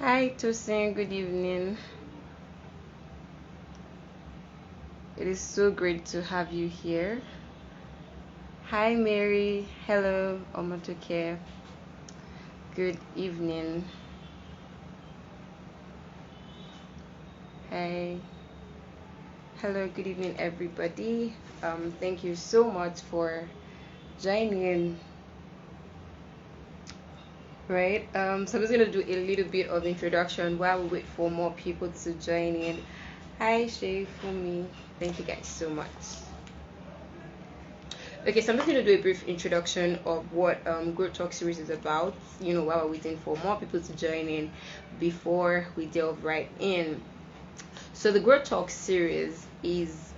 Hi, Tosin. Good evening. It is so great to have you here. Hi, Mary. Hello, Omotoke. Good evening. Hi. Hello, good evening, everybody. Thank you so much for joining. Right. So I'm just gonna do a little bit of introduction while we wait for more people to join in. Hi, Shay Fumi. Thank you guys so much. Okay, so I'm just going to do a brief introduction of what Growth Talk series is about, while we're waiting for more people to join in before we delve right in. So the Growth Talk series is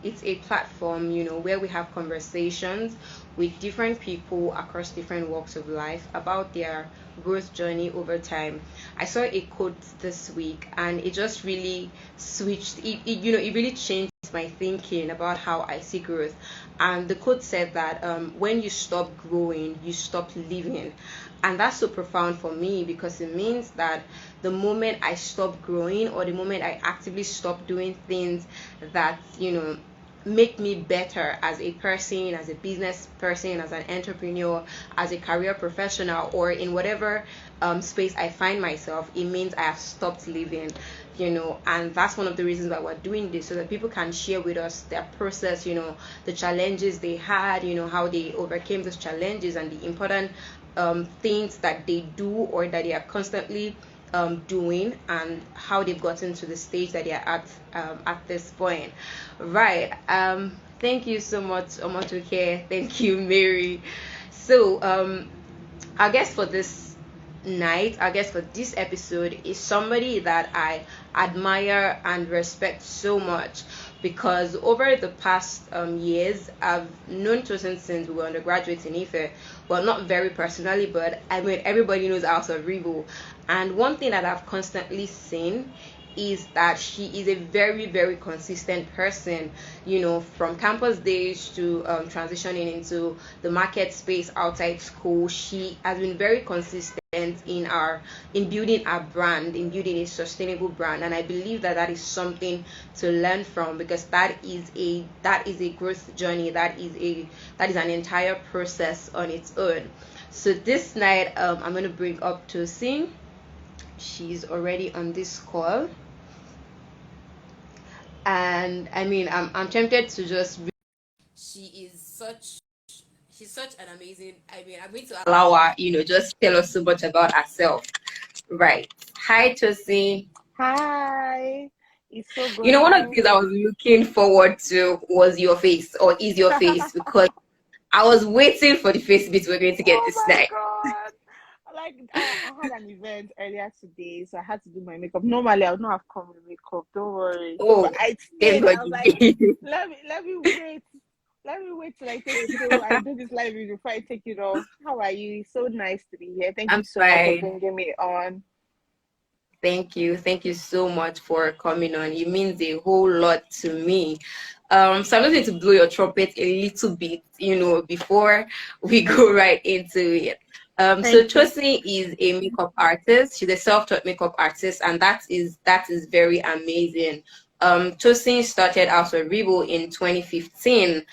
it's a platform, where we have conversations with different people across different walks of life about their growth journey over time. I saw a quote this week and it just really switched it really changed my thinking about how I see growth. And the quote said that when you stop growing, you stop living. And that's so profound for me because it means that the moment I stop growing, or the moment I actively stop doing things that make me better as a person, as a business person, as an entrepreneur, as a career professional, or in whatever space I find myself, it means I have stopped living. And that's one of the reasons why we're doing this, so that people can share with us their process, the challenges they had, how they overcame those challenges, and the important things that they do or that they are constantly doing, and how they've gotten to the stage that they're at this point. Right. Thank you so much, Omotoke. Thank you, Mary. So I guess for this night, I guess for this episode, is somebody that I admire and respect so much, because over the past years, I've known Tosin since we were undergraduates in Ife. Well, not very personally, but I mean, everybody knows House of Rebo. And one thing that I've constantly seen is that she is a very, very consistent person, from campus days to transitioning into the market space outside school. She has been very consistent in building our brand, in building a sustainable brand. And I believe that that is something to learn from, because that is a growth journey, that is an entire process on its own. So this night, I'm going to bring up Tosin. She's already on this call, and I mean, I'm tempted to just she is such she's such an amazing, I mean, I'm going to allow her, just tell us so much about herself. Right. Hi, Tosin. Hi, it's so One of the good. things I was looking forward to was your face, or is your face, because I was waiting for the face bit we're going to get Oh this my night. God. I had an event earlier today, so I had to do my makeup. Normally, I would not have come with makeup. Don't worry. But Oh, I thank stayed. God I was you like, did. let me wait. Let me wait till I take it. So I do this live video before I take it off. How are you? It's so nice to be here. Thank I'm you so much for fine. bringing me on. Thank you. Thank you so much for coming on. It means a whole lot to me. So I'm just going to blow your trumpet a little bit, before we go right into it. So Thank you. Tosin is a makeup artist. She's a self-taught makeup artist, and that is very amazing. Tosin started out with Rebo in 2015,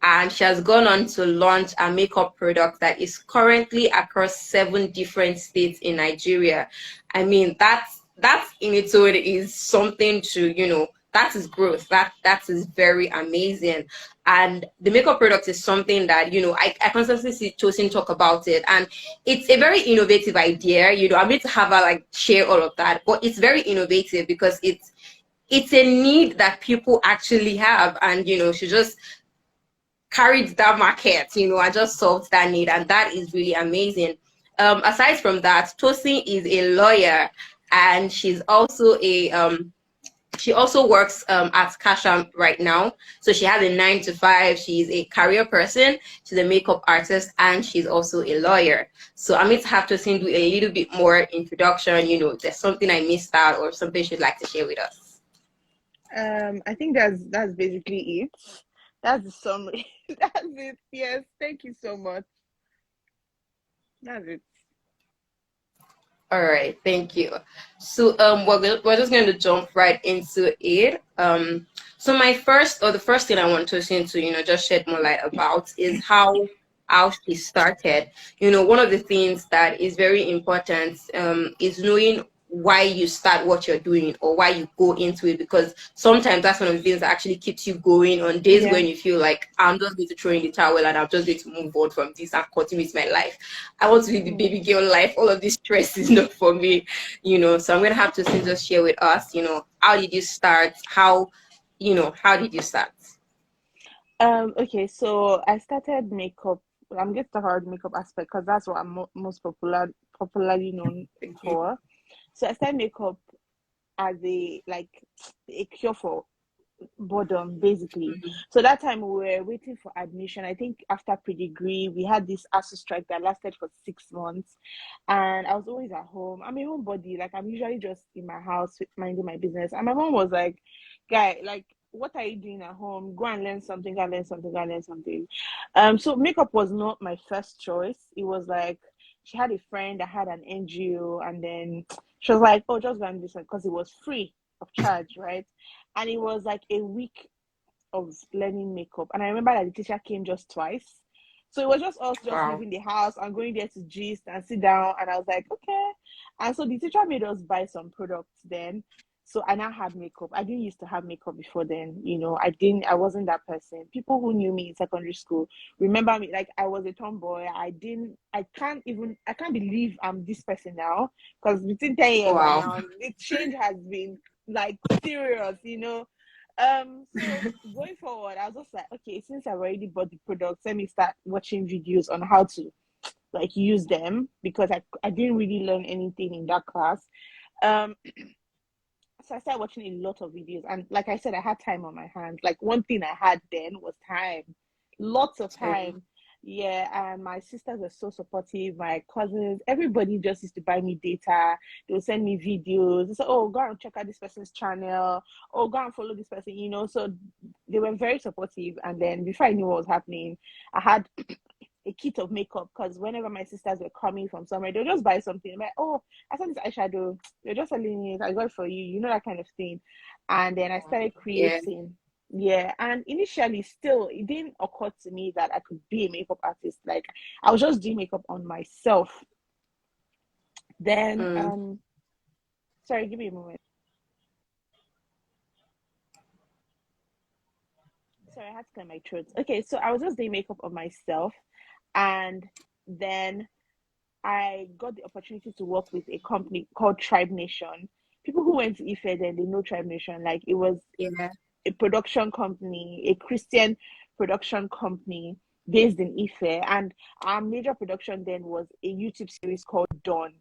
and she has gone on to launch a makeup product that is currently across 7 different states in Nigeria. I mean, that in its own is something to, that is growth. That is very amazing. And the makeup product is something that, I constantly see Tosin talk about it. And it's a very innovative idea. I'm going to have her like share all of that. But it's very innovative because it's a need that people actually have. And, she just carried that market, and just solved that need. And that is really amazing. Aside from that, Tosin is a lawyer, and she also works at Kasham right now. So she has a 9 to 5. She's a career person. She's a makeup artist, and she's also a lawyer. So I'm going to have Tosin do a little bit more introduction. If there's something I missed out or something she'd like to share with us. I think that's basically it. That's the summary. That's it. Yes. Thank you so much. That's it. All right, thank you. So we're just going to jump right into it. So my first or the first thing I want to just shed more light about is how she started. One of the things that is very important is knowing why you start what you're doing or why you go into it, because sometimes that's one of the things that actually keeps you going on days Yeah. when you feel like I'm just going to throw in the towel and I'm just going to move on from this and continue with my life. I want to live the Mm. baby girl life. All of this stress is not for me. So I'm gonna have to just share with us, how did you start? How did you start? Okay, so I started makeup. I'm going to talk about the makeup aspect because that's what I'm most popularly known Okay. for. So I started makeup as a cure for boredom, basically. Mhm. So that time we were waiting for admission. I think after pre-degree, we had this ASU strike that lasted for 6 months, and I was always at home. I'm a homebody. Like I'm usually just in my house minding my business. And my mom was like, "Guy, like, what are you doing at home? Go and learn something. Go and learn something. Go and learn something." So makeup was not my first choice. It was like she had a friend that had an NGO, and then she was like, "Oh, just go and do something," because it was free of charge, right? And it was like a week of learning makeup. And I remember that the teacher came just twice. So it was just us just Wow. leaving the house and going there to gist and sit down. And I was like, okay. And so the teacher made us buy some products then. So I now had makeup. I didn't used to have makeup before then. I wasn't that person. People who knew me in secondary school remember me like I was a tomboy. I can't believe I'm this person now. Because between 10 years and Wow. now, the change has been like serious. So going forward, I was just like, okay, since I've already bought the products, let me start watching videos on how to like use them because I didn't really learn anything in that class. Um, so I started watching a lot of videos, and like I said, I had time on my hands. Like one thing I had then was time, lots of Um, time. Yeah, and my sisters were so supportive. My cousins, everybody just used to buy me data. They would send me videos. They said, "Oh, go and check out this person's channel. Oh, go and follow this person." So they were very supportive. And then before I knew what was happening, I had a kit of makeup because whenever my sisters were coming from somewhere, they'll just buy something. I'm like, oh, I saw this eyeshadow. They're just selling it. I got it for you. That kind of thing. And then I started yeah. creating. Yeah. And initially, still, it didn't occur to me that I could be a makeup artist. Like, I was just doing makeup on myself. Then, Mm. sorry, give me a moment. Sorry, I had to clear my throat. Okay. So I was just doing makeup on myself. And then I got the opportunity to work with a company called Tribe Nation. People who went to Ife then they know Tribe Nation. Like it was Yeah. a production company, a Christian production company based in Ife. And our major production then was a YouTube series called Dawn.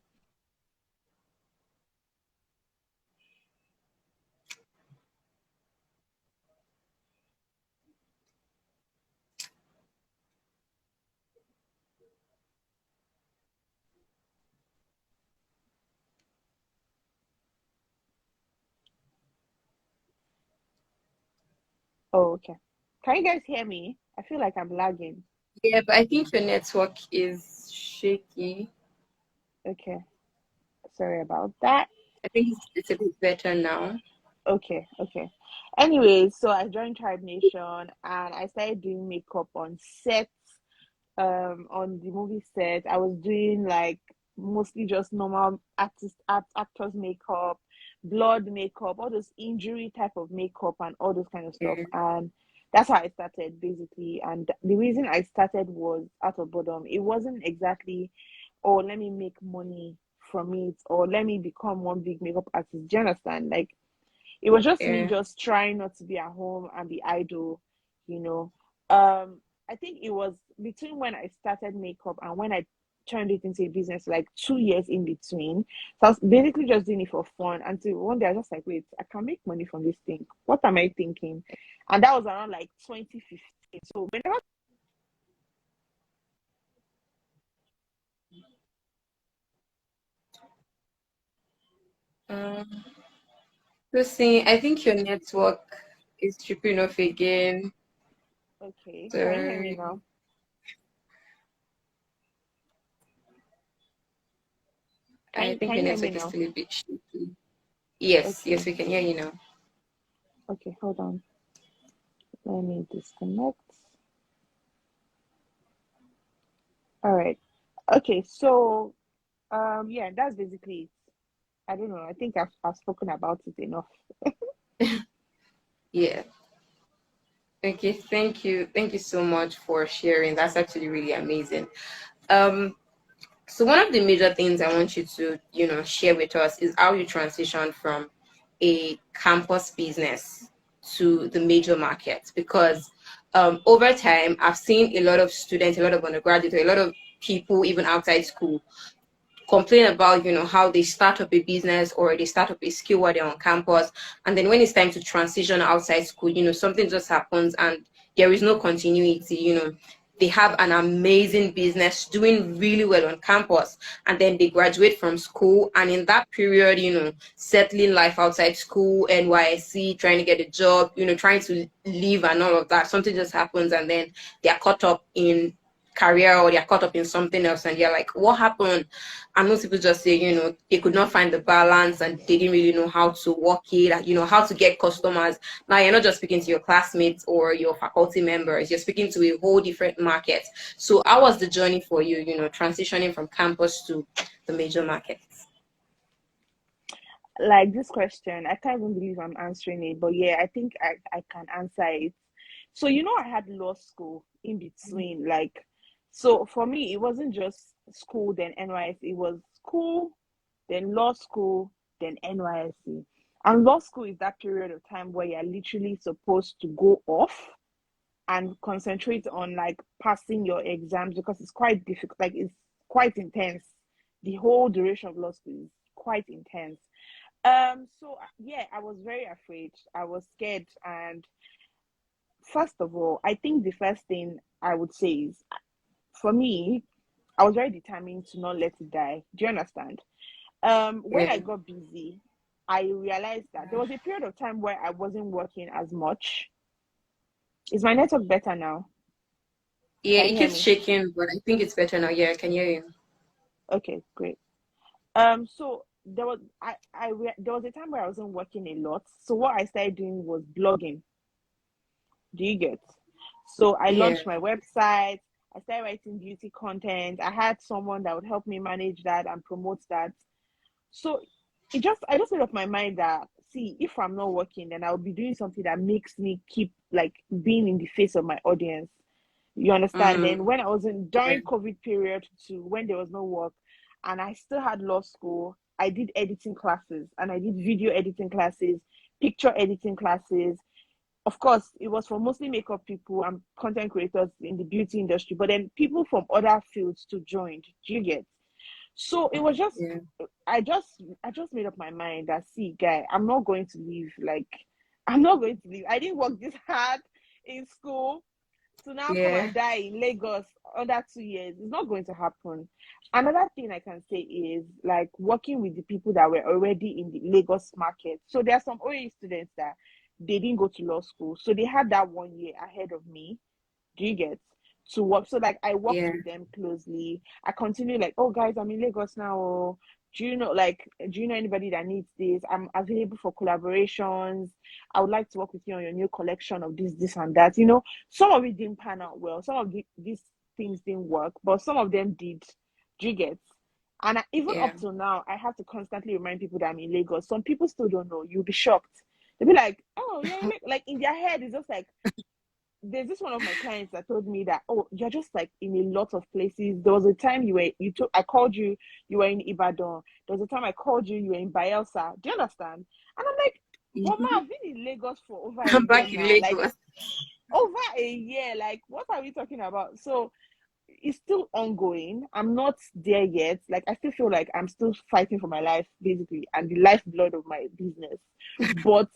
Oh, okay. Can you guys hear me? I feel like I'm lagging. Yeah, but I think your network is shaky. Okay. Sorry about that. I think it's a bit better now. Okay, okay. Anyways, so I joined Tribe Nation and I started doing makeup on set on the movie set. I was doing like mostly just normal actors makeup, blood makeup, all those injury type of makeup and all those kind of stuff. Yeah. And that's how I started basically. And the reason I started was out of boredom. It wasn't exactly, oh, let me make money from it or let me become one big makeup artist. Do you understand? Like it was just me Yeah. just trying not to be at home and be idle, you know. Um, I think it was between when I started makeup and when I turned it into a business, like 2 years in between. So I was basically just doing it for fun until one day I was just like, wait, I can make money from this thing. What am I thinking? And that was around like 2015. So whenever Um, Tosin, I think your network is tripping off again. okay, can you hear me Sorry. now? I think Can your you hear me network is now? still a bit shaky. Yes, yes, Okay. we can hear you now. Okay, hold on. Let me disconnect. All right. Okay, so yeah, that's basically it. I don't know. I think I've spoken about it enough. Yeah. Okay, thank you. Thank you so much for sharing. That's actually really amazing. Um, so one of the major things I want you to, share with us is how you transition from a campus business to the major market. Because over time, I've seen a lot of students, a lot of undergraduates, a lot of people even outside school complain about how they start up a business or they start up a skill while they're on campus, and then when it's time to transition outside school, something just happens and there is no continuity. They have an amazing business doing really well on campus, and then they graduate from school, and in that period, settling life outside school, NYC, trying to get a job, trying to live and all of that, something just happens, and then they're caught up in career or they're caught up in something else, and you're like, what happened? And most people just say, they could not find the balance and they didn't really know how to work it, how to get customers. Now you're not just speaking to your classmates or your faculty members, you're speaking to a whole different market. So how was the journey for you, transitioning from campus to the major markets? Like this question, I can't even believe I'm answering it, but yeah, I think I can answer it. So, I had law school in between. Like, so for me, it wasn't just school, then NYSC. It was school, then law school, then NYSC. And law school is that period of time where you're literally supposed to go off and concentrate on like passing your exams because it's quite difficult. Like, it's quite intense. The whole duration of law school is quite intense. So yeah, I was very afraid. I was scared, and first of all, I think the first thing I would say is, for me, I was very determined to not let it die. Do you understand? When I Yeah. got busy, I realized that there was a period of time where I wasn't working as much. Is my network better now? Yeah, Can you it hear keeps me? shaking, but I think it's better now. Yeah, I can hear you. Okay, great. So there was a time where I wasn't working a lot. So what I started doing was blogging. Do you get? So I Yeah. launched my website. I started writing beauty content. I had someone that would help me manage that and promote that. So I just made up my mind that, see, if I'm not working, then I'll be doing something that makes me keep like being in the face of my audience. You understand? Then Mm, when I was in yeah. during COVID period to when there was no work and I still had law school, I did editing classes and I did video editing classes, picture editing classes. Of course, it was for mostly makeup people and content creators in the beauty industry, but then people from other fields to join. Do you get? So it was just, Yeah. I just made up my mind that, see, guy, I'm not going to leave. Like, I'm not going to leave. I didn't work this hard in school to now come Yeah. and die in Lagos under 2 years. It's not going to happen. Another thing I can say is like working with the people that were already in the Lagos market. So there are some OA students that they didn't go to law school. So they had that 1 year ahead of me. Do you get? To work? So like I worked Yeah. with them closely. I continue like, oh guys, I'm in Lagos now. Oh, do you know anybody that needs this? I'm available for collaborations. I would like to work with you on your new collection of this and that. Some of it didn't pan out well. Some of these things didn't work, but some of them did. Do you get? And even Yeah. up till now, I have to constantly remind people that I'm in Lagos. Some people still don't know. You'll be shocked. They'll be like, oh, yeah, like in their head, it's just like, there's this one of my clients that told me that, oh, you're just like in a lot of places. There was a time I called you, you were in Ibadan. There was a time I called you, you were in Bayelsa. Do you understand? And I'm like, but ma, Mhm. I've been in Lagos for over a I'm year back in now. Like, Lagos. over a year. Like, what are we talking about? So it's still ongoing. I'm not there yet. Like, I still feel like I'm still fighting for my life, basically, and the lifeblood of my business. But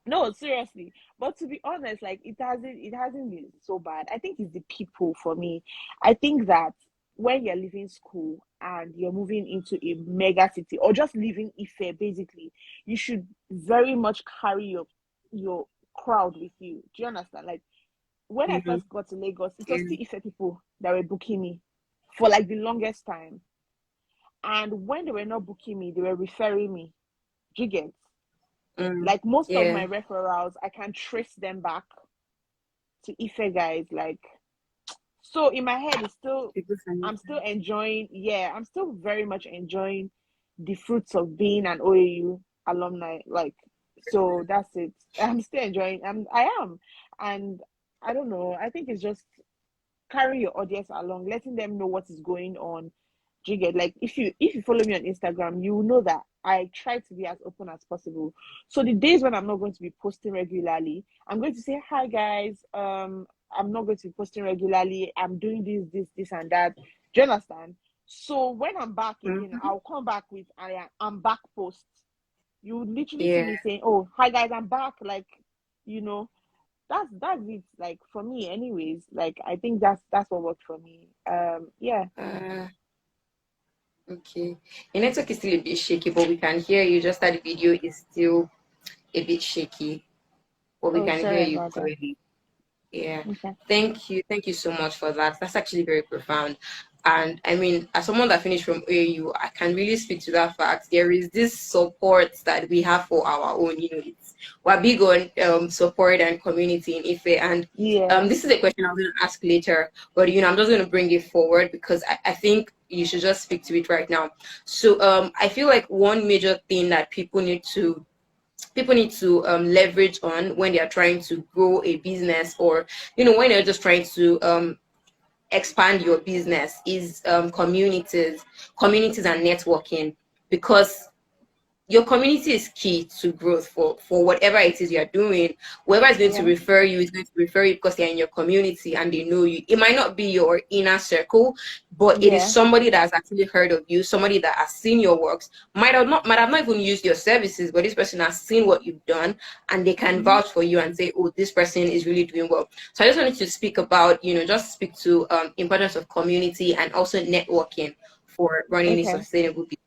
no, seriously. But to be honest, like it hasn't been so bad. I think it's the people for me. I think that when you're leaving school and you're moving into a mega city or just leaving Ife, basically, you should very much carry your crowd with you. Do you understand? Like when I Hmm. first got to Lagos, it was Yeah. still Ife people that were booking me for like the longest time. And when they were not booking me, they were referring me. Do you get? Mm. Like most of Yeah. my referrals, I can trace them back to Ife guys. Like, so in my head, it's still, People from I'm it. still enjoying, yeah, I'm still very much enjoying the fruits of being an OAU alumni. Like, so that's it. I'm still enjoying, I am. And I don't know, I think it's just carry your audience along, letting them know what is going on. Do you get? Like if you follow me on Instagram, you know that I try to be as open as possible. So the days when I'm not going to be posting regularly, I'm going to say, hi guys, I'm not going to be posting regularly. I'm doing this and that. Do you understand? So when I'm back again, Mm-hmm. I'll come back with I'm back posts. You would literally see Yeah. me saying, oh, hi guys, I'm back. Like, you know, that's it, like for me anyways. Like I think that's what worked for me. Yeah. Uh, okay. Your network is still a bit shaky, but we can hear you. Just that the video is still a bit shaky, but we Oh, can hear sorry you about that. clearly. Yeah. Okay. Thank you. Thank you so much for that. That's actually very profound. And I mean, as someone that finished from AU, I can really speak to that fact. There is this support that we have for our own, we're big on support and community in Ife. And Yeah. this is a question I'm going to ask later, but I'm just going to bring it forward because I think you should just speak to it right now. So I feel like one major thing that people need to leverage on when they are trying to grow a business, or when they're just trying to expand your business, is communities and networking, because your community is key to growth for whatever it is you're doing. Whoever is going to Yeah. refer you is going to refer you because they're in your community and they know you. It might not be your inner circle, but it is Yeah. somebody that has actually heard of you, somebody that has seen your works, might have not even used your services, but this person has seen what you've done and they can Hmm. vouch for you and say, oh, this person is really doing well. So I just wanted to speak about, just speak to importance of community and also networking for running a Okay. sustainable business.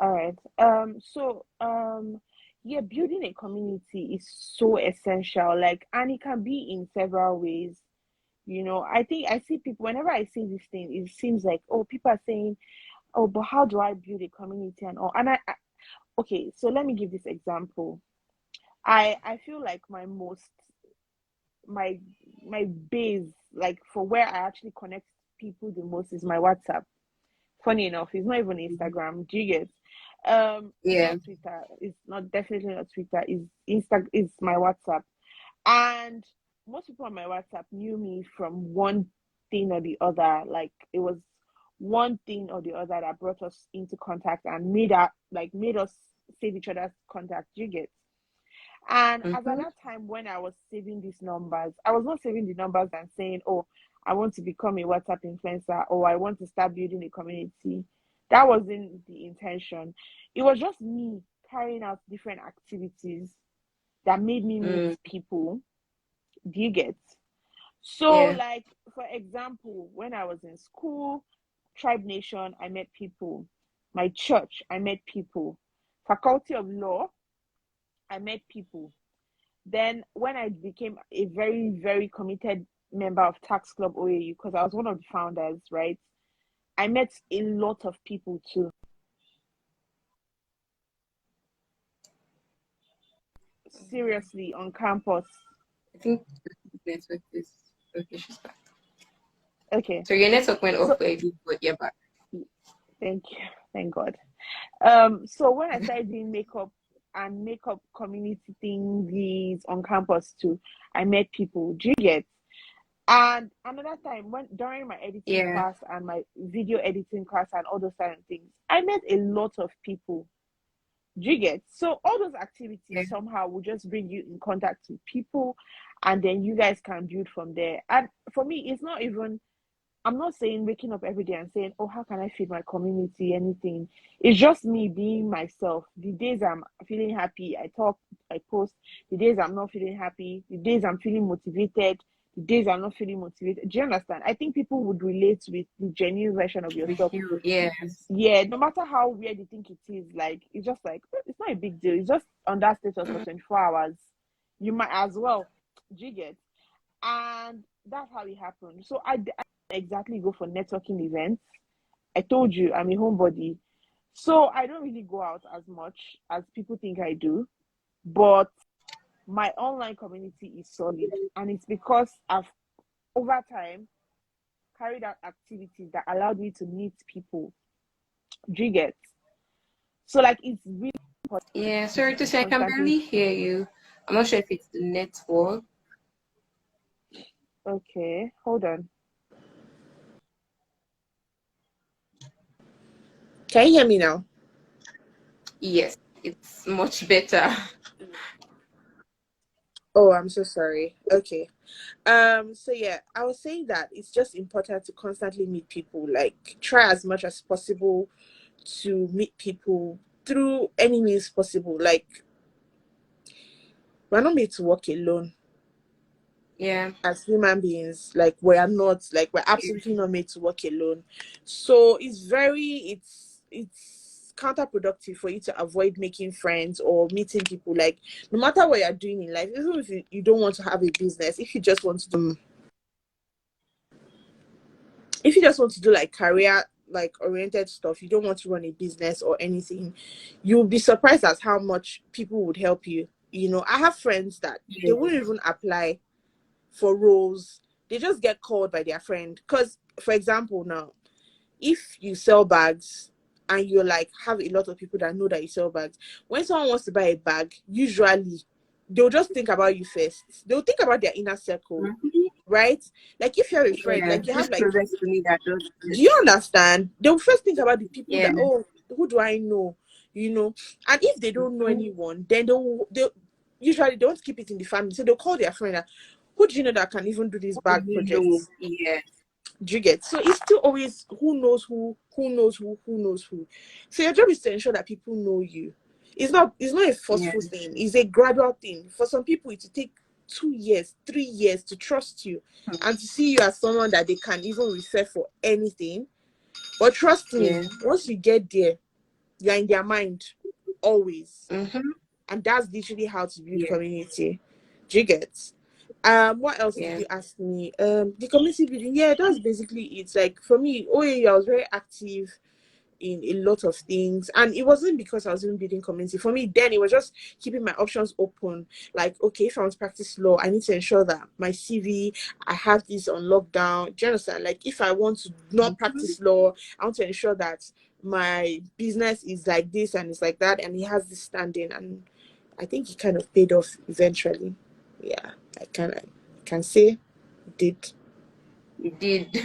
All right. Yeah, building a community is so essential, like, and it can be in several ways. I think I see people whenever I see this thing, it seems like, oh, people are saying, oh, but how do I build a community and all? And okay, so let me give this example. I feel like my my base, like for where I actually connect people the most, is my WhatsApp. Funny enough, it's not even Instagram. Do you get? It's Yeah. not Twitter. It's not definitely not Twitter. It's my WhatsApp. And most people on my WhatsApp knew me from one thing or the other. Like it was one thing or the other that brought us into contact and made us save each other's contact. Do you get? And as at Mm-hmm. that time when I was saving these numbers, I was not saving the numbers and saying, oh, I want to become a WhatsApp influencer or I want to start building a community. That wasn't the intention. It was just me carrying out different activities that made me meet Mm, people. Do you get? So, yeah. like, for example, when I was in school, Tribe Nation, I met people. My church, I met people. Faculty of Law, I met people. Then when I became a very, very committed member of Tax Club OAU, because I was one of the founders, right? I met a lot of people too. Seriously, on campus. I think the network is okay. She's back. Okay. So your network went off So for a bit, but you're back. thank you. Thank God. So when I started doing makeup community things on campus too, I met people. Do you get? And another time when during my editing Yeah. class and my video editing class and all those kind of things, I met a lot of people. Do you get? So all those Yeah. activities somehow will just bring you in contact with people, and then you guys can build from there. And for me, it's not even, I'm not saying waking up every day and saying, oh, how can I feed my community? Anything. It's just me being myself. The days I'm feeling happy, I talk, I post. The days I'm not feeling happy, the days I'm feeling motivated, the days I'm not feeling motivated. Do you understand? I think people would relate with the genuine version of With yourself. you. Yes. Yeah, no matter how weird you think it is, like, it's just like, it's not a big deal. It's just on that status for Mm, 24 hours. You might as well. Do you get? And that's how it happened. So I exactly go for networking events I told you I'm a homebody. So I don't really go out as much as people think I do. But my online community is solid. And it's because I've, over time, carried out activities that allowed me to meet people. Do you get? So, like, it's really important Yeah, sorry to to say, I can constantly. barely hear you. I'm not sure if it's the network. Okay, hold on. Can you hear me now? Yes, it's much better. Oh, I'm so sorry. Okay. So yeah, I was saying that it's just important to constantly meet people. Like, try as much as possible to meet people through any means possible. Like, we're not made to walk alone Yeah, as human beings. Like, we're absolutely not made to walk alone. So it's counterproductive for you to avoid making friends or meeting people. Like, no matter what you're doing in life, even if you don't want to have a business, if you just want to do like career like oriented stuff, you don't want to run a business or anything, you'll be surprised at how much people would help you. I have friends that they yeah, wouldn't even apply for roles. They just get called by their friend. Because, for example, now, if you sell bags and you like have a lot of people that know that you sell bags, when someone wants to buy a bag, usually they'll just think about you first. They'll think about their inner circle, mhm, right? Like, if you're a friend, yeah. like you have Who's like, closest to me that does do you this? understand? They'll first think about the people Yeah, that, oh, who do I know? And if they don't know mhm. anyone, then they usually don't keep it in the family. So they'll call their friend, who do you know that can even do this Who do bag you know? projects? Yeah, Do you get? So it's still always who knows who knows who knows who. So your job is to ensure that people know you. It's not a yeah, forceful thing, it's a gradual thing. For some people it will take 2 years, 3 years to trust you and to see you as someone that they can even refer for anything. But trust me, yeah. once you get there, you're in their mind always. Mm-hmm. And that's literally how to build Yeah, community. Do you get? What else did yeah, you ask me? The community building. Yeah, that's basically it. Like, for me, oh yeah, I was very active in a lot of things, and it wasn't because I was even building community. For me, then it was just keeping my options open. Like, okay, if I want to practice law, I need to ensure that my CV, I have this on lockdown. Do you understand? Like, if I want to not mhm, practice law, I want to ensure that my business is like this and it's like that, and it has this standing. And I think it kind of paid off eventually. Yeah, I can say it did. it did.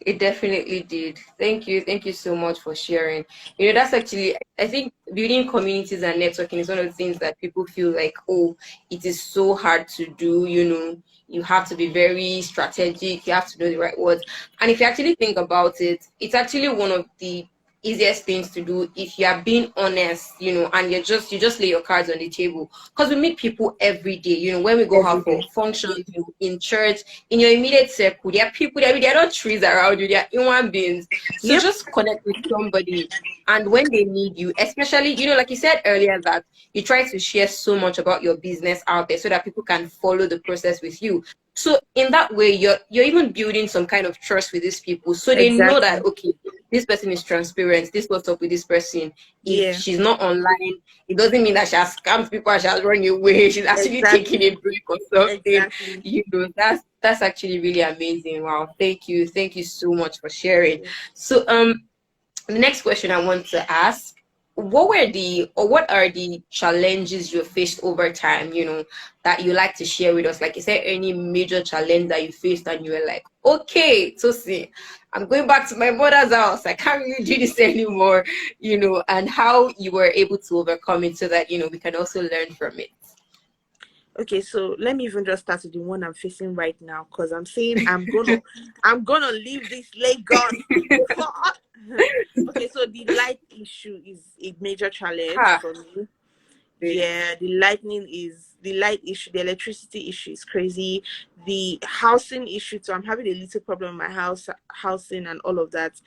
It definitely did. Thank you so much for sharing. That's actually, I think building communities and networking is one of the things that people feel like, oh, it is so hard to do. You have to be very strategic, you have to know the right words. And if you actually think about it, it's actually one of the easiest things to do if you are being honest, and you just lay your cards on the table. Because we meet people every day, when we go Every out for day. functions, in church, in your immediate circle. There are people there, they're not trees around you, they're human beings. So Yep. just connect with somebody. And when they need you, especially, like you said earlier, that you try to share so much about your business out there so that people can follow the process with you. So in that way, you're even building some kind of trust with these people. So they know that, Exactly. okay, this person is transparent. This what's up with this person. If Yeah. she's not online, it doesn't mean that she has scammed people and she has run away. She's actually taking a Exactly. break or something. Exactly. That's actually really amazing. Wow. Thank you so much for sharing. So the next question I want to ask, what are the challenges you faced over time, that you like to share with us? Like, is there any major challenge that you faced and you were like, okay, Tosin, I'm going back to my mother's house. I can't really do this anymore, and how you were able to overcome it so that, we can also learn from it. Okay, so let me even just start with the one I'm facing right now, because I'm saying I'm gonna leave this Lagos before. Okay, so the light issue is a major challenge Ha, for me. great. Yeah, the light issue, the electricity issue is crazy. The housing issue too. I'm having a little problem in my housing and all of that.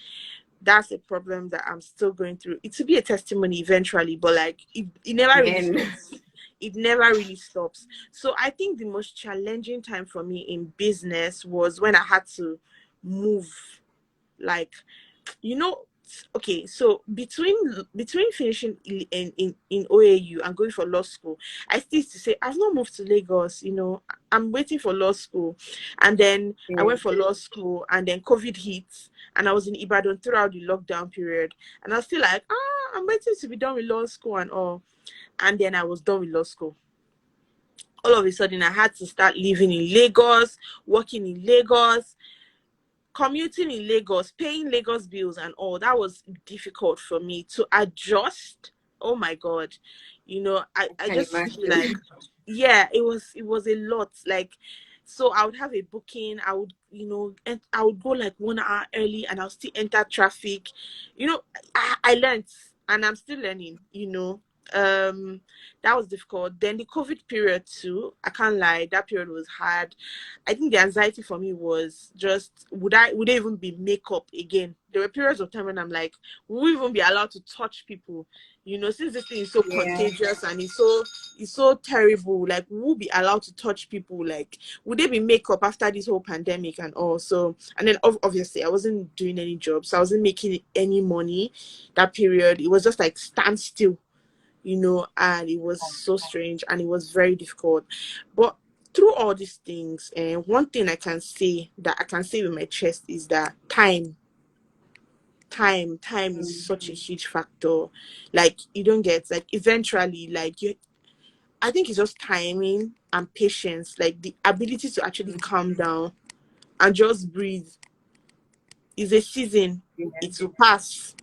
That's a problem that I'm still going through. It will be a testimony eventually, but like it never really Amen. stops. It never really stops. So I think the most challenging time for me in business was when I had to move. Like, you know, okay, so between finishing in OAU and going for law school, I still used to say I've not moved to Lagos, I'm waiting for law school. And then I Yeah. went for law school, and then COVID hit, and I was in Ibadan throughout the lockdown period, and I was still like, I'm waiting to be done with law school and all. And then I was done with law school. All of a sudden I had to start living in Lagos, working in Lagos, commuting in Lagos, paying Lagos bills and all. That was difficult for me to adjust. Oh my God. I I can just feel like, imagine. yeah, it was a lot. Like, so I would have a booking, I would, and I would go like 1 hour early, and I'll still enter traffic. I learned, and I'm still learning. Um that was difficult. Then the COVID period too, I can't lie, that period was hard. I think the anxiety for me was just, would there even be makeup again? There were periods of time when I'm like, will we even be allowed to touch people? Since this thing is so Yeah. contagious and it's so terrible, like, will we be allowed to touch people? Like, would there be makeup after this whole pandemic and all? So, and then obviously I wasn't doing any jobs, so I wasn't making any money that period. It was just like standstill, and it was so strange and it was very difficult. But through all these things, and one thing I can say with my chest is that time is such a huge factor. Like, you don't get, like, eventually, like, I think it's just timing and patience, like the ability to actually calm down and just breathe. Is a season, Yeah. it will pass.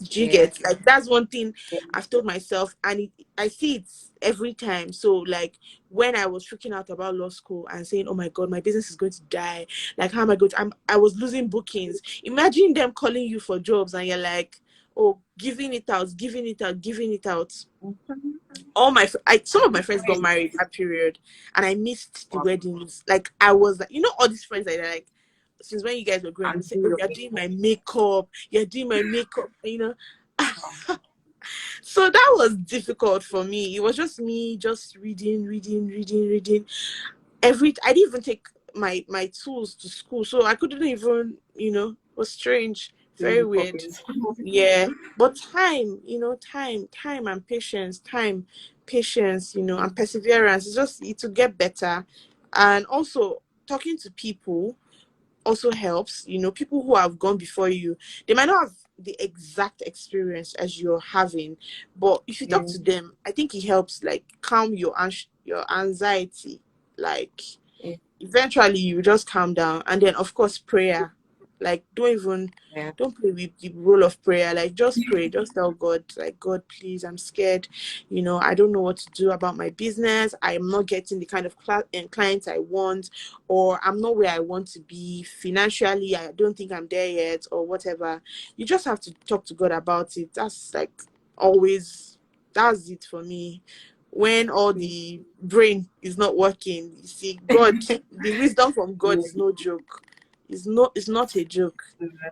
Do you Yeah. get, like, that's one thing Yeah. I've told myself, and I see it every time. So, like, when I was freaking out about law school and saying, oh my God, my business is going to die, like, how am I going to, I was losing bookings. Imagine them calling you for jobs and you're like, oh, giving it out, giving it out, giving it out. Some of my friends got married that period, and I missed the Wow. weddings. Like, I was like, all these friends that are like, since when you guys were growing up, I'm say, oh, doing you're doing my makeup, you're doing my makeup. So that was difficult for me. It was just me, just reading, reading, reading, reading. I didn't even take my tools to school, so I couldn't even, it was strange, very the weird. copies. Yeah, but time and patience, and perseverance. It will get better. And also, talking to people also helps. People who have gone before you, they might not have the exact experience as you're having, but if you talk Yeah. to them, I think it helps, like, calm your anxiety. Like, Yeah. eventually you just calm down. And then, of course, prayer. Like, Yeah. don't play with the role of prayer. Like, just pray, just tell God, like, God, please, I'm scared. I don't know what to do about my business. I'm not getting the kind of clients I want, or I'm not where I want to be financially. I don't think I'm there yet, or whatever. You just have to talk to God about it. That's, like, always, that's it for me. When all the brain is not working, you see, God, the wisdom from God is no joke. It's not a joke.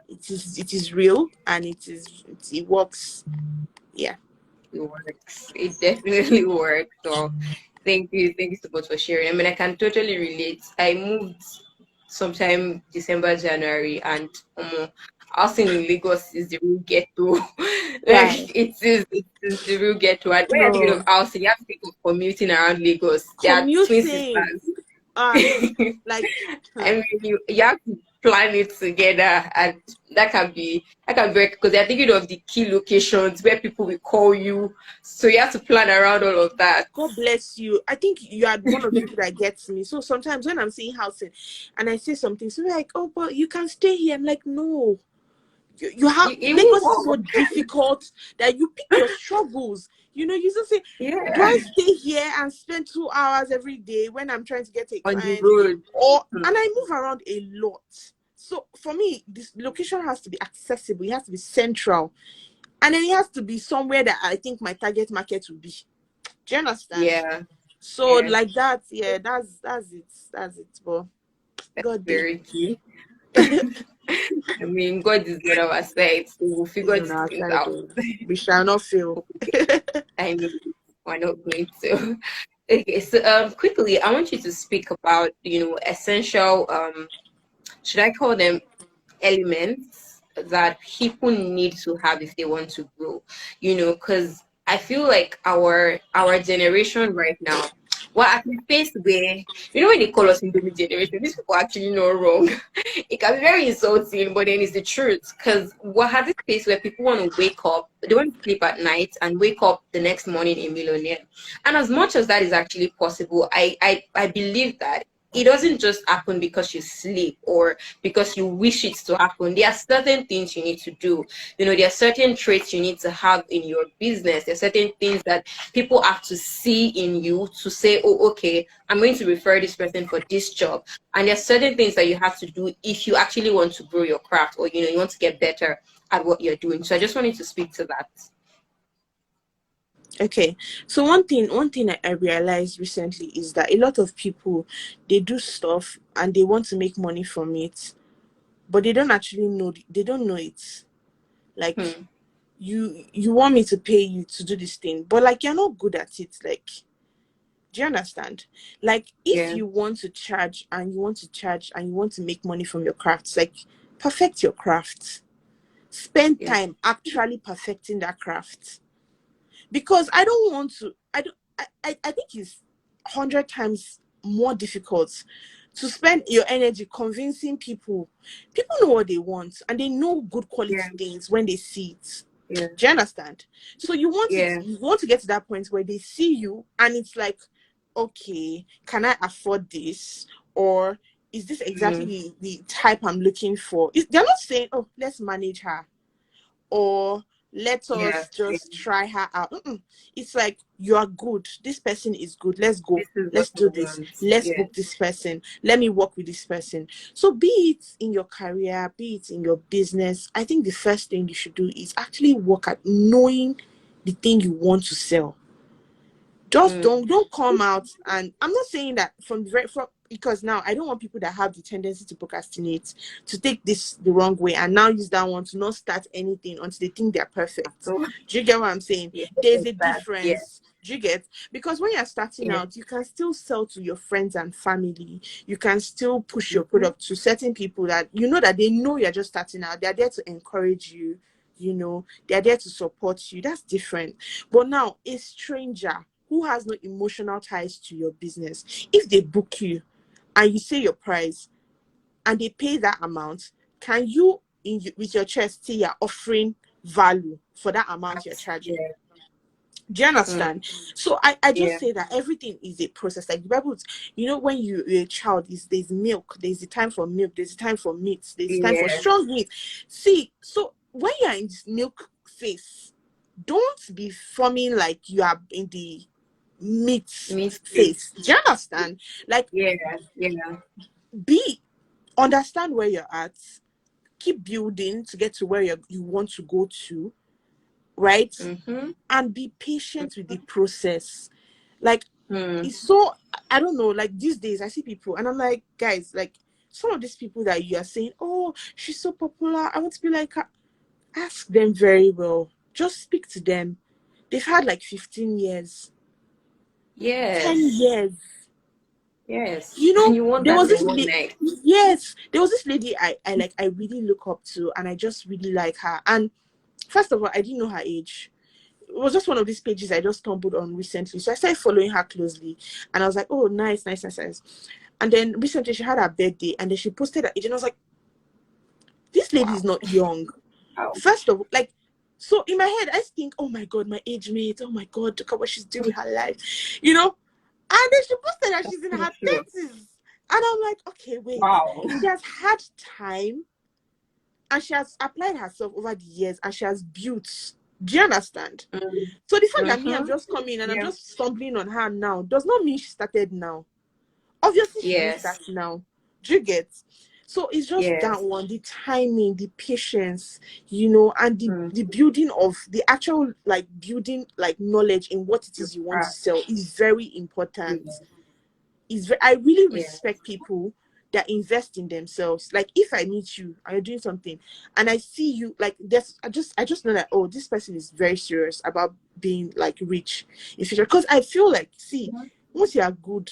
It is real, and it works. Yeah. It works. It definitely works. So thank you so much for sharing. I mean, I can totally relate. I moved sometime December, January, and housing in Lagos is the real ghetto. Right. Like, it is the real ghetto. And when you're thinking of No. housing, you have to think of commuting around Lagos. They are twin Commuting. sisters. Ah, like, I mean, you have to plan it together, and that can be because they're thinking of the key locations where people will call you, so you have to plan around all of that. God bless you. I think you are one of the people that gets me. So sometimes when I'm seeing housing and I say something, so like, oh, but you can stay here. I'm like, no. You have, It Lagos is won't so work. difficult that you pick your struggles. You just say, do Yeah, I stay here and spend 2 hours every day when I'm trying to get a on the client? road. And I move around a lot. So for me, this location has to be accessible. It has to be central. And then it has to be somewhere that I think my target market will be. Do you understand? Yeah, So, yeah, like that, yeah, that's it. That's it. But that's God day. very key. I mean, God is on our side, so we'll Is figure on these our things side. out. Oh. We shall not fail. I know we're not going to. Okay, so quickly, I want you to speak about essential should I call them elements that people need to have if they want to grow, because I feel like our generation right now, we're at the phase where, when they call us Indomie generation, these people are actually not wrong. It can be very insulting, but then it's the truth. Because we're at this phase where people want to wake up, they want to sleep at night and wake up the next morning a millionaire. And as much as that is actually possible, I believe that it doesn't just happen because you sleep or because you wish it to happen. There are certain things you need to do. There are certain traits you need to have in your business. There are certain things that people have to see in you to say, oh, okay, I'm going to refer this person for this job. And there are certain things that you have to do if you actually want to grow your craft, or you want to get better at what you're doing. So I just wanted to speak to that. Okay, so one thing I realized recently is that a lot of people, they do stuff and they want to make money from it, but they don't actually know, they don't know it. Like, Hmm. you want me to pay you to do this thing, but like you're not good at it. Like, do you understand? Like, if Yeah. you want to charge and you want to charge and you want to make money from your crafts, like, perfect your craft. Spend Yeah. time actually perfecting that craft. Because I don't want to, I don't I think it's 100 times more difficult to spend your energy convincing people. People know what they want and they know good Yeah. quality things when they see it. Yeah. Do you understand? So Yeah. you want to get to that point where they see you and it's like, okay, can I afford this? Or is this exactly Hmm. the type I'm looking for? They're not saying, oh, let's manage her, or let Yeah. us just try her out. It's like, you are good. This person is good. Let's go. This is what Let's we do this. want. Let's Yeah. book this person. Let me work with this person. So, be it in your career, be it in your business, I think the first thing you should do is actually work at knowing the thing you want to sell. Just Mm. don't come out. And I'm not saying that from the very from, because now I don't want people that have the tendency to procrastinate to take this the wrong way and now use that one to not start anything until they think they're perfect. So, Do you get what I'm saying? yeah, There's it's a that. Yeah. difference. Do you get? Because when you're starting Yeah. out, you can still sell to your friends and family. You can still push your Mm-hmm. product to certain people that you know that they know you're just starting out. They're there to encourage you, they're there to support you. That's different. But now, a stranger who has no emotional ties to your business, if they book you and you say your price and they pay that amount, can you, with your chest, say you're offering value for that amount you're charging? Yeah. Do you understand? Mm. So I just Yeah. say that everything is a process. Like the Bible, when you're a child, there's milk, there's the time for milk, there's the time for meat, there's the time for Yeah. strong meat. See, so when you're in this milk phase, don't be forming like you are in the meat Me phase. space. Do you understand? Like, Yeah. Yeah. be understand where you're at, keep building to get to where you want to go to, right? Mm-hmm. And be patient with the process. Like, Mm. it's so, I don't know, like these days I see people and I'm like, guys, like some of these people that you are saying, oh, she's so popular, I want to be like her. Ask them very well. Just speak to them. They've had like 15 years, 10 Yes. years. Yes. And you want There that was this overnight. yes, there was this lady I really look up to and I just really like her. And first of all, I didn't know her age. It was just one of these pages I just stumbled on recently. So I started following her closely and I was like, oh, nice, nice, nice, nice. And then recently she had her birthday and then she posted her age and I was like, this lady is Wow. not young. Wow. First of all, like, so in my head, I think, oh my God, my age mate, oh my God, look at what she's doing with her life, you know? And then she posted that she's in So her true. 30s. And I'm like, okay, wait. Wow. She has had time and she has applied herself over the years and she has built. Do you understand? Mm. So the fact that me, I'm Mm-hmm. just coming and I'm Yeah. just stumbling on her now does not mean she started now. Obviously, she didn't start Yes. now. Do you get? So it's just that Yes. one, the timing, the patience, and the, Mm. the building of the actual like building like knowledge in what it Your is you want to craft. sell is very important. Yeah. I really Yeah. respect people that invest in themselves. Like if I meet you and you're doing something and I see you like this, I just know that, oh, this person is very serious about being like rich in future. Because I feel like, see, Mhm. once you are good,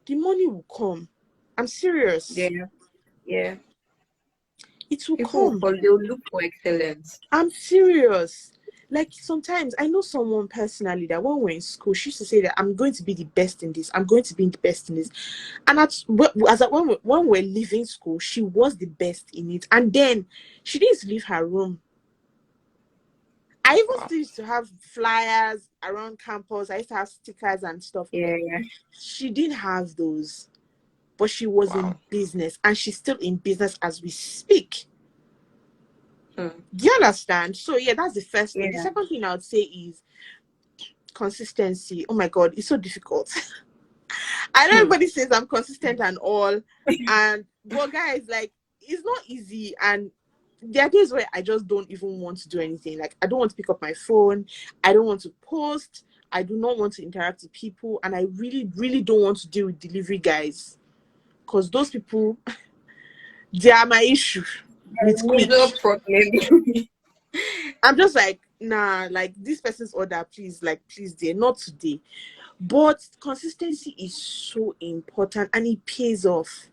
the money will come. I'm serious. Yeah. Yeah. It will People will come. follow, they'll look for excellence. I'm serious. Like sometimes I know someone personally that when we're in school, she used to say that I'm going to be the best in this. I'm going to be the best in this. And when we're leaving school, she was the best in it. And then she didn't leave her room. I even Wow. still used to have flyers around campus. I used to have stickers and stuff. Yeah, yeah. She didn't have those, but she was Wow. in business, and she's still in business as we speak. Hmm. Do you understand? So yeah, that's the first thing. The Yeah. second thing I would say is consistency. Oh my god, it's so difficult. I know Hmm. everybody says I'm consistent and all, but guys, like, it's not easy. And there are days where I just don't even want to do anything. Like, I don't want to pick up my phone, I don't want to post, I do not want to interact with people, and I really, really don't want to deal with delivery guys, because those people, they are my issue with quick. Major problem. I'm just like, nah, like, this person's order, please, like, please, dear, not today. But consistency is so important, and it pays off.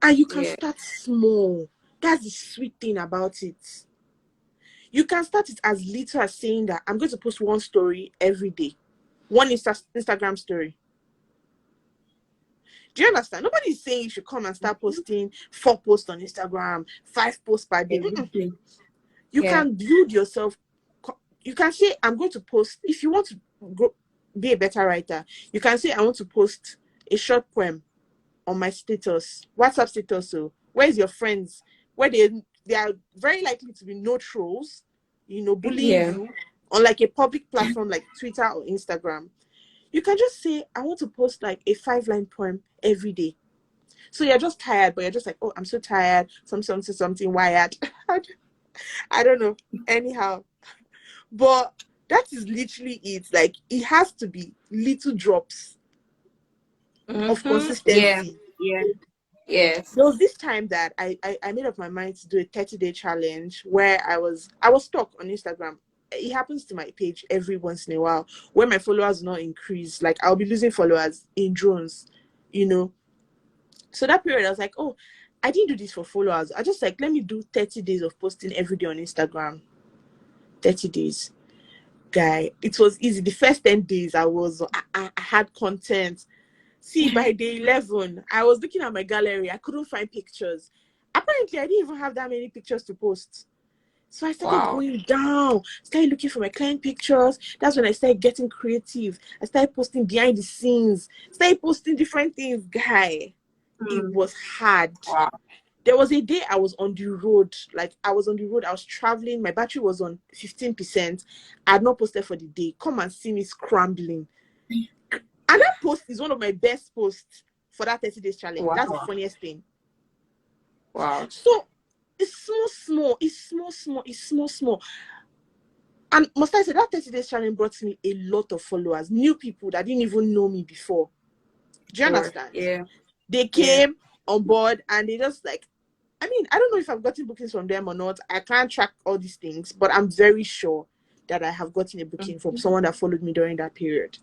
And you can Yeah. start small. That's the sweet thing about it. You can start it as little as saying that I'm going to post one story every day, one Instagram story. Do you understand? Nobody is saying you should come and start posting 4 posts on Instagram, 5 posts per day. Everything. You Yeah. can build yourself. You can say, I'm going to post. If you want to be a better writer, you can say, I want to post a short poem on my status, WhatsApp status. So, where's your friends? Where they are very likely to be no trolls, bullying Yeah. you on like a public platform like Twitter or Instagram. You can just say, I want to post like a 5-line poem every day. So you're just tired, but you're just like, oh, I'm so tired. Something wired. I don't know. Anyhow, but that is literally it. Like, it has to be little drops of Mm-hmm. Yeah. consistency. Yeah. Yes. There was this time that I made up my mind to do a 30-day challenge where I was stuck on Instagram. It happens to my page every once in a while where my followers do not increase. Like, I'll be losing followers in drones, you know. So that period I was like, oh, I didn't do this for followers. I just like, let me do 30 days of posting every day on Instagram. 30 days. Guy, it was easy. The first 10 days I had content. See, by day 11, I was looking at my gallery. I couldn't find pictures. Apparently, I didn't even have that many pictures to post. So I started Wow. going down, started looking for my client pictures. That's when I started getting creative. I started posting behind the scenes, started posting different things. Guy, it Hmm. was hard. Wow. There was a day I was on the road. Like, I was on the road, I was traveling. My battery was on 15%. I had not posted for the day. Come and see me scrambling. And that post is one of my best posts for that 30 days challenge. That's the Wow. funniest thing. Wow. So it's small. And must I say, that 30 days challenge brought me a lot of followers, new people that didn't even know me before. Do you Sure. understand? Yeah. They Yeah. came on board and they just like, I mean, I don't know if I've gotten bookings from them or not. I can't track all these things, but I'm very sure that I have gotten a booking from Mm-hmm. someone that followed me during that period. Mm.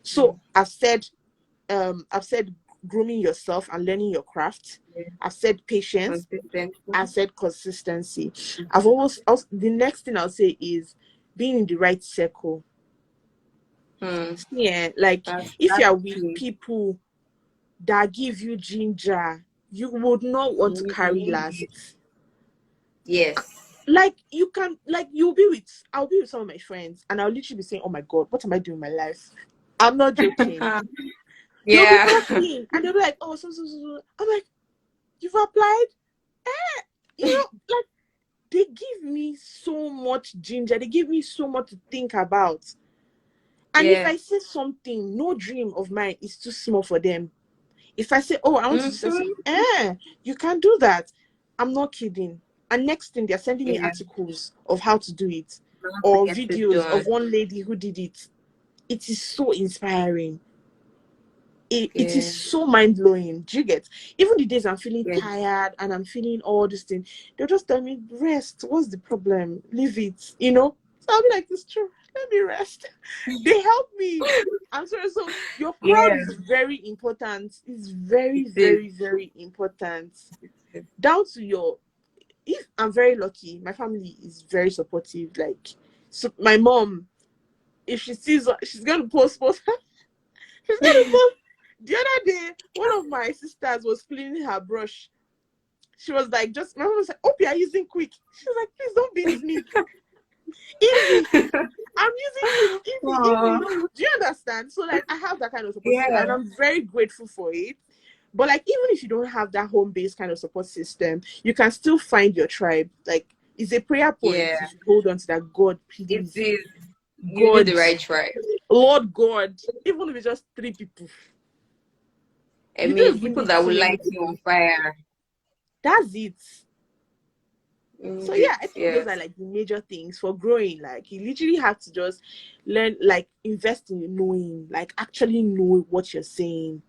So I've said grooming yourself and learning your craft. Yeah. I've said patience. Consistent. I've said consistency. I've Mm-hmm. always also, the next thing I'll say is being in the right circle. Hmm. Yeah, like, if That's you're with key. people that give you ginger, you would not want to You carry need it. last. Yes. Like, you can, like, I'll be with some of my friends and I'll literally be saying, oh my god, what am I doing in my life? I'm not joking. They'll be Yeah. talking and they'll be like, oh, so. I'm like, you've applied? Like, they give me so much ginger. They give me so much to think about. And if Yeah. I say something, no dream of mine is too small for them. If I say, oh, I want to do something, Mm-hmm. you can do that. I'm not kidding. And next thing, they're sending me Yeah. articles of how to do it, Not to or get it videos of done. one lady who did it. It is so inspiring. It is Yeah. so mind-blowing. Do you get? Even the days I'm feeling Yeah. tired and I'm feeling all this thing, they'll just tell me, rest. What's the problem? Leave it. So I'll be like, it's true. Let me rest. They help me. I'm sorry. So your crowd Yeah. is very important. It's It very, is. very, very important. It is. Down to your if I'm very lucky, my family is very supportive. Like, so my mom, if she sees, she's gonna post. She's gonna post. The other day, one of my sisters was cleaning her brush. She was like, just my mom was like, "Hope you are using quick." She was like, "Please don't beat me. Easy. I'm using quick. Easy, Aw. easy." Do you understand? So like, I have that kind of support system, Yeah. and I'm very grateful for it. But like, even if you don't have that home-based kind of support system, you can still find your tribe. Like, it's a prayer point. Yeah. You should hold on to that. God, It please, is. You need God, the right tribe. Lord God. Even if it's just three people, I you don't mean, even people need that too will many light you on people. fire. That's it. You So need yeah, it. I think those are Yes. like the major things for growing. Like, you literally have to just learn, like, invest in knowing, like, actually know what you're saying.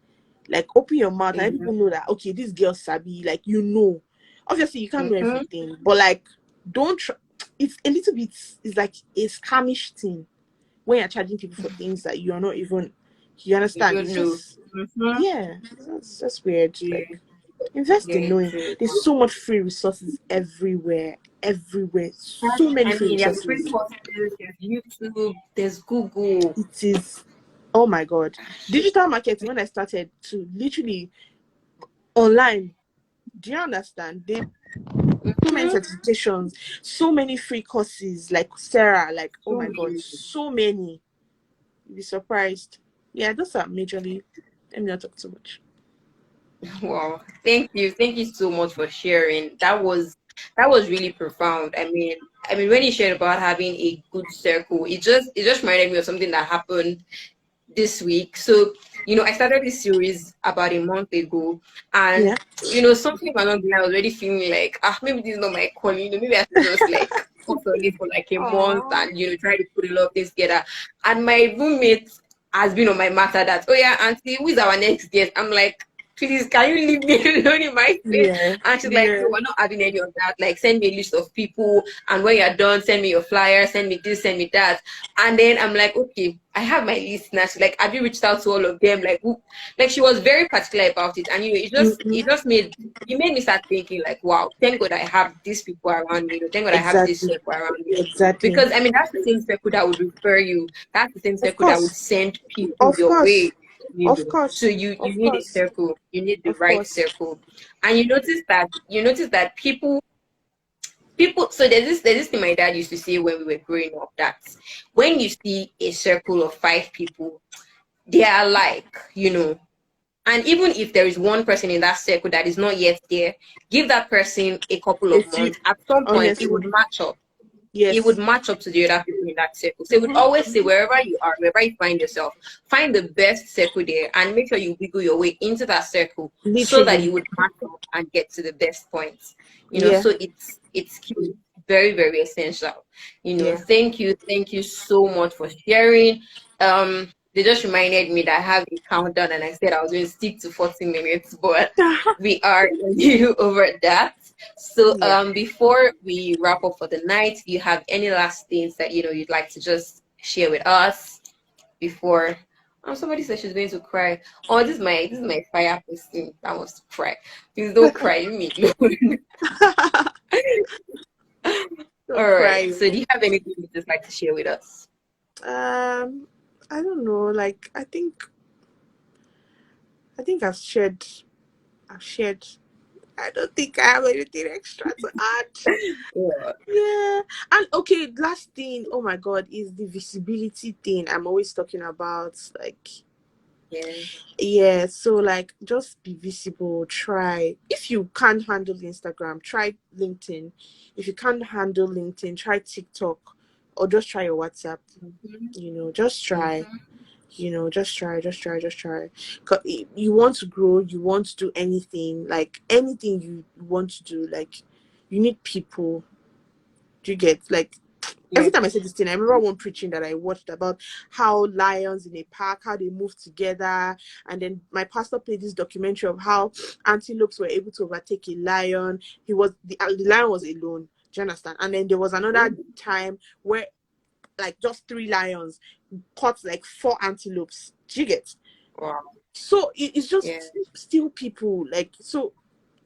Like, open your mouth and let Mm-hmm. people know that, okay, this girl sabi, like, you know. Obviously you can't know Mm-hmm. everything, but like, don't try. It's a little bit, it's like a scamish thing when you're charging people for things that you're not even, you You understand? don't It's know. just, Mm-hmm. yeah, it's just weird. Yeah. Like, invest Yeah, in it knowing. is. There's so much free resources everywhere, everywhere. So I many free mean, there's free resources. courses, there's YouTube, there's Google. It is, oh my god, digital marketing. When I started to literally online, do you understand? They so many Mm-hmm. certifications, so many free courses, like Sarah, like, oh So my god, many. so many. You'll be surprised. Yeah, those are majorly. Let me not talk too much. Wow. Thank you. Thank you so much for sharing. That was really profound. I mean when you shared about having a good circle, it just reminded me of something that happened this week. So, I started this series about a month ago, Yeah, and something along the line, I was already feeling like, maybe this is not my calling. Maybe I should just like focus on it for like a month oh, and try to put a lot of things together. And my roommate has been on my matter that, oh yeah, auntie, who is our next guest? I'm like, please, can you leave me alone in my space? yeah, And she's like, no, yeah. we're not having any of that. Like, send me a list of people, and when you're done, send me your flyer, send me this, send me that. And then I'm like, okay, I have my list now. She's like, have you reached out to all of them? Like, who? Like, she was very particular about it, and it just Mhm. it just made me start thinking like, wow, thank God I have these people around me. Thank God I have this Exactly, circle around me. exactly. Because I mean, that's the same circle that would refer you. That's the same Of circle that would course, send people of your course, way. of So course, you of need a course, circle. You need the of right course. circle, and you notice that people. So there's this thing my dad used to say when we were growing up, that when you see a circle of five people, they are like, and even if there is one person in that circle that is not yet there, give that person a couple of If you months. At some point, it honestly, would match up. It would yes, match up to the other people in that circle. So it would hmm, always say, wherever you are, wherever you find yourself, find the best circle there and make sure you wiggle your way into that circle so that literally, you would match up and get to the best points. yeah, So it's key, very, very essential. yeah. Thank you so much for sharing. They just reminded me that I have a countdown, and I said I was going to stick to 40 minutes, but we are a little over that. So Yeah. before we wrap up for the night, do you have any last things that you'd like to just share with us before? Oh, somebody said she's going to cry. Oh, this is my fire person that wants to cry. Please don't cry, you me alone. All Don't right. cry. So do you have anything you'd just like to share with us? Um, I don't know. Like, I think I've shared. I don't think I have anything extra to add. Yeah. Yeah. And okay, last thing, oh my god, is the visibility thing I'm always talking about. Like, Yeah. yeah, so like, just be visible. Try, if you can't handle Instagram, try LinkedIn. If you can't handle LinkedIn, try TikTok, or just try your WhatsApp. Mm-hmm. Just try. Mm-hmm. Just try. 'Cause you want to grow, you want to do anything, like anything you want to do, like, you need people. Do you get, like, Yeah. every time I say this thing, I remember one preaching that I watched about how lions in a park, how they move together, and then my pastor played this documentary of how antelopes were able to overtake a lion. The lion was alone. Do you understand? And then there was another time where, like, just three lions caught like four antelopes. Do you get? Wow. So it's Yeah. just still people, like, so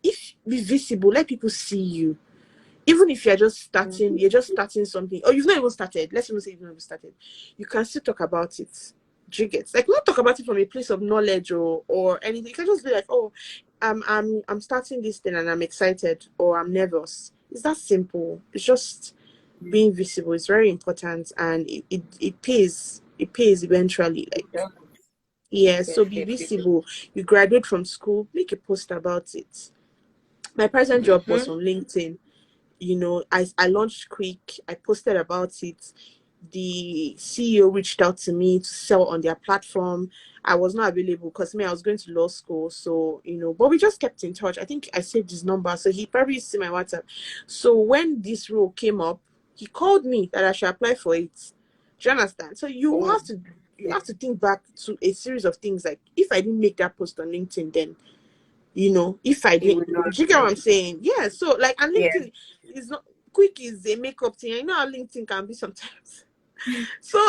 if be visible, let people see you. even if you're just starting something, or you've not even started, let's even say you've not even started, you can still talk about it. Do you get, like, not talk about it from a place of knowledge or anything. You can just be like, oh, I'm starting this thing and I'm excited or I'm nervous. It's that simple. It's just being visible is very important, and it pays. It pays eventually. Like, yeah, so be Definitely. visible. You graduate from school, make a post about it. My present job was Mm-hmm. on LinkedIn. I launched quick. I posted about it. The CEO reached out to me to sell on their platform. I was not available because me, I was going to law school. So, but we just kept in touch. I think I saved his number. So he probably see my WhatsApp. So when this role came up, he called me that I should apply for it. Do you understand? So Oh, you have to think back to a series of things, like, if I didn't make that post on LinkedIn, then if I it didn't, would not. do you get what I'm saying? Yeah. So, like, and Yeah. LinkedIn is not quick, is a makeup thing. I know how LinkedIn can be sometimes. So,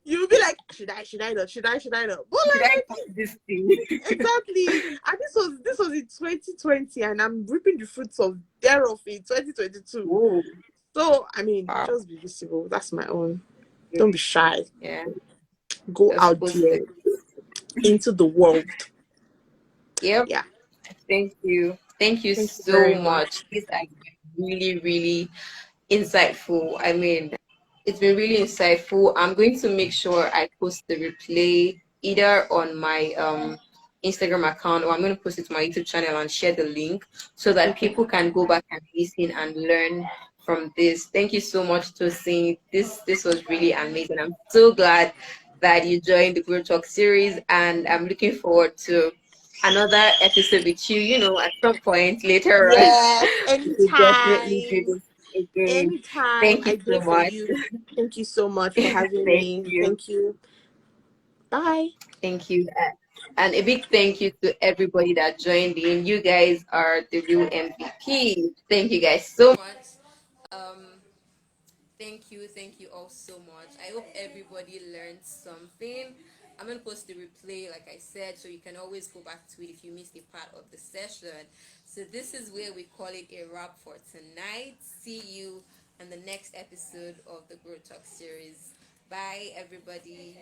you'll be like, should I not? Should I not? But Should I like, post this thing? exactly. And this was in 2020, and I'm reaping the fruits of thereof in 2022. Oh, So, I mean, wow. just be visible. That's my own. Don't be shy. Yeah. Go Just out post there it. into the world. Yep. Yeah. Thank you. Thank you Thank you so very much. much. These are really, really insightful. I mean, it's been really insightful. I'm going to make sure I post the replay either on my Instagram account, or I'm going to post it to my YouTube channel and share the link so that Okay. people can go back and listen and learn from this. Thank you so much, Tosin. This was really amazing. I'm so glad that you joined the Grow Talk series, and I'm looking forward to another episode with you, at some point later on. Yes, We could definitely do anytime. this again. Anytime. Thank you I so did for much. you. Thank you so much for having Thank me. you. Thank you. Bye. Thank you. And a big thank you to everybody that joined in. You guys are the real MVP. Thank you guys so much. Um, thank you all so much. I hope everybody learned something. I'm gonna post the replay, like I said, so you can always go back to it if you missed a part of the session. So this is where we call it a wrap for tonight. See you on the next episode of the Grow Talk series. Bye, everybody.